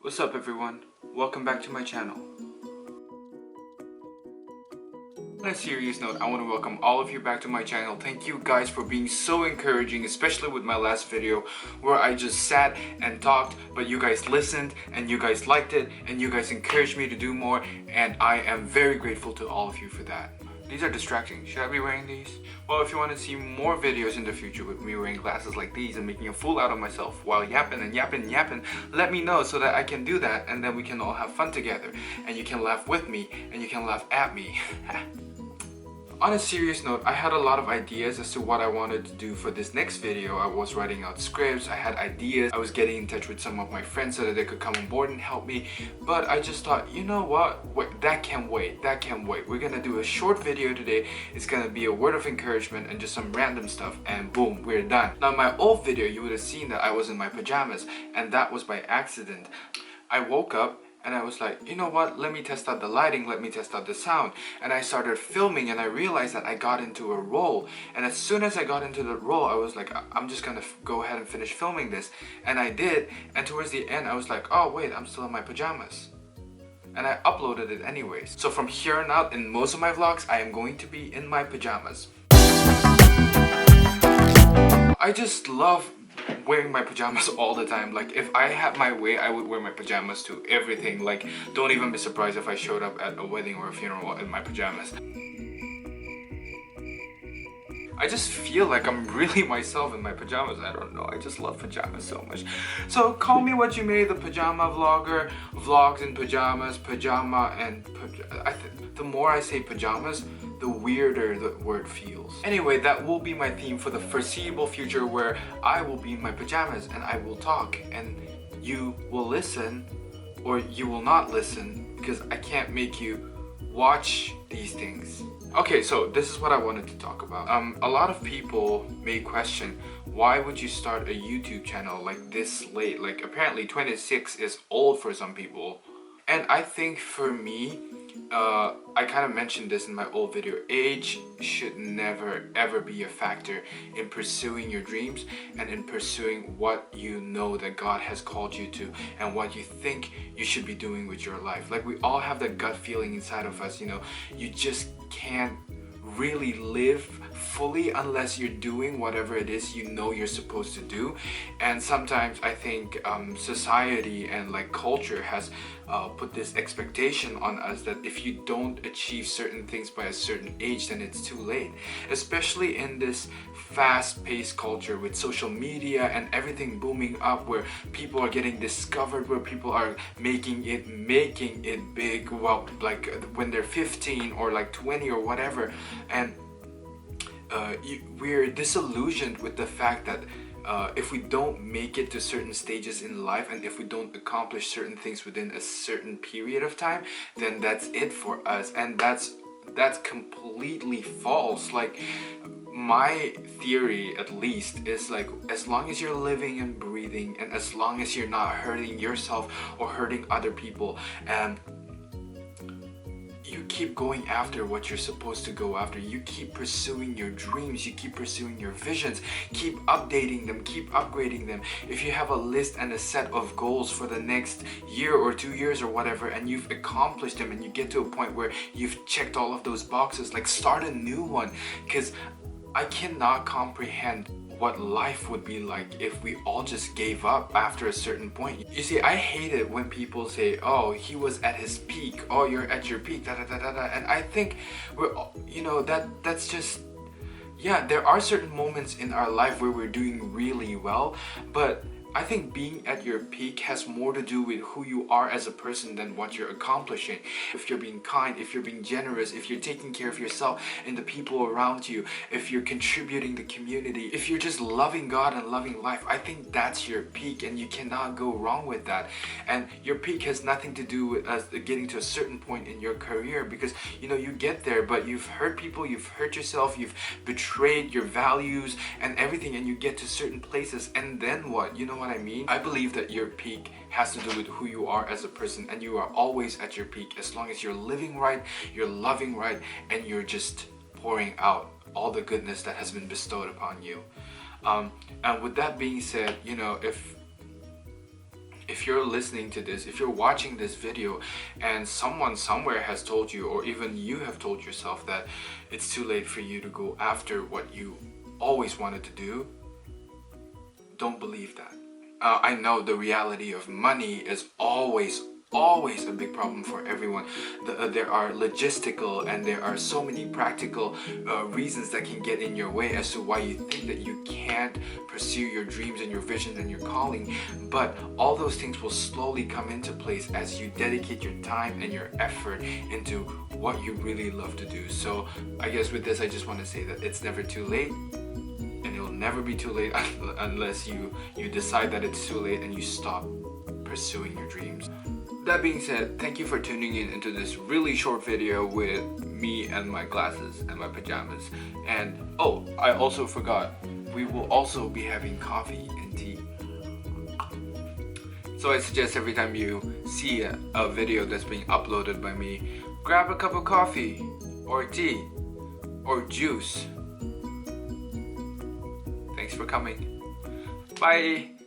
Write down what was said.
What's up everyone? Welcome back to my channel. On a serious note, I want to welcome all of you back to my channel. Thank you guys for being so encouraging, especially with my last video where I just sat and talked, but you guys listened and you guys liked it and you guys encouraged me to do more, and I am very grateful to all of you for that. These are distracting. Should I be wearing these? Well, if you want to see more videos in the future with me wearing glasses like these and making a fool out of myself while yapping and yapping and yapping, let me know so that I can do that, and then we can all have fun together and you can laugh with me and you can laugh at me. On a serious note, I had a lot of ideas as to what I wanted to do for this next video. I was writing out scripts, I had ideas, I was getting in touch with some of my friends so that they could come on board and help me. But I just thought, you know what? Wait, that can wait, that can wait. We're gonna do a short video today. It's gonna be a word of encouragement and just some random stuff, and boom, we're done. Now, in my old video, you would have seen that I was in my pajamas, and that was by accident. I woke up and I was like, you know what, let me test out the lighting, let me test out the sound. And I started filming and I realized that I got into a role. And as soon as I got into the role, I was like, I'm just gonna go ahead and finish filming this. And I did, and towards the end I was like, oh wait, I'm still in my pajamas. And I uploaded it anyways. So from here on out, in most of my vlogs, I am going to be in my pajamas. I just love wearing my pajamas all the time. Like, if I had my way, I would wear my pajamas to everything. Like, don't even be surprised if I showed up at a wedding or a funeral in my pajamas. I just feel like I'm really myself in my pajamas. I don't know, I just love pajamas so much. So call me what you may, the pajama vlogger, vlogs in pajamas, pajama and the more I say pajamas, the weirder the word feels. Anyway, that will be my theme for the foreseeable future, where I will be in my pajamas and I will talk and you will listen, or you will not listen, because I can't make you watch these things. Okay, so this is what I wanted to talk about. A lot of people may question, why would you start a YouTube channel like this late? Like, apparently 26 is old for some people. And I think for me, I kind of mentioned this in my old video, age should never ever be a factor in pursuing your dreams and in pursuing what you know that God has called you to and what you think you should be doing with your life. Like, we all have that gut feeling inside of us, you know, you just can't really live fully unless you're doing whatever it is you know you're supposed to do. And sometimes I think society and like culture has put this expectation on us that if you don't achieve certain things by a certain age, then it's too late. Especially in this fast-paced culture with social media and everything booming up, where people are getting discovered, where people are making it big, well, like when they're 15 or like 20 or whatever. And we're disillusioned with the fact that if we don't make it to certain stages in life, and if we don't accomplish certain things within a certain period of time, then that's it for us. And that's completely false. Like, my theory, at least, is like, as long as you're living and breathing, and as long as you're not hurting yourself or hurting other people, and you keep going after what you're supposed to go after, you keep pursuing your dreams, you keep pursuing your visions, keep updating them, keep upgrading them. If you have a list and a set of goals for the next year or 2 years or whatever, and you've accomplished them and you get to a point where you've checked all of those boxes, like, start a new one. Because I cannot comprehend what life would be like if we all just gave up after a certain point. You see, I hate it when people say, oh, he was at his peak, oh, you're at your peak, da da da da da. And I think we're, you know, that's just, yeah, there are certain moments in our life where we're doing really well, but I think being at your peak has more to do with who you are as a person than what you're accomplishing. If you're being kind, if you're being generous, if you're taking care of yourself and the people around you, if you're contributing to the community, if you're just loving God and loving life, I think that's your peak, and you cannot go wrong with that. And your peak has nothing to do with getting to a certain point in your career, because, you know, you get there, but you've hurt people, you've hurt yourself, you've betrayed your values and everything, and you get to certain places, and then what? You know what I mean? I believe that your peak has to do with who you are as a person, and you are always at your peak as long as you're living right, you're loving right, and you're just pouring out all the goodness that has been bestowed upon you. And with that being said, you know, if you're listening to this, if you're watching this video and someone somewhere has told you, or even you have told yourself that it's too late for you to go after what you always wanted to do, don't believe that. I know the reality of money is always a big problem for everyone. There are logistical and there are so many practical reasons that can get in your way as to why you think that you can't pursue your dreams and your visions and your calling. But all those things will slowly come into place as you dedicate your time and your effort into what you really love to do. So I guess with this, I just want to say that it's never too late. And it'll never be too late unless you decide that it's too late and you stop pursuing your dreams. That being said, thank you for tuning in into this really short video with me and my glasses and my pajamas. And oh, I also forgot, we will also be having coffee and tea. So I suggest every time you see a video that's being uploaded by me, grab a cup of coffee or tea or juice. Thanks for coming. Bye.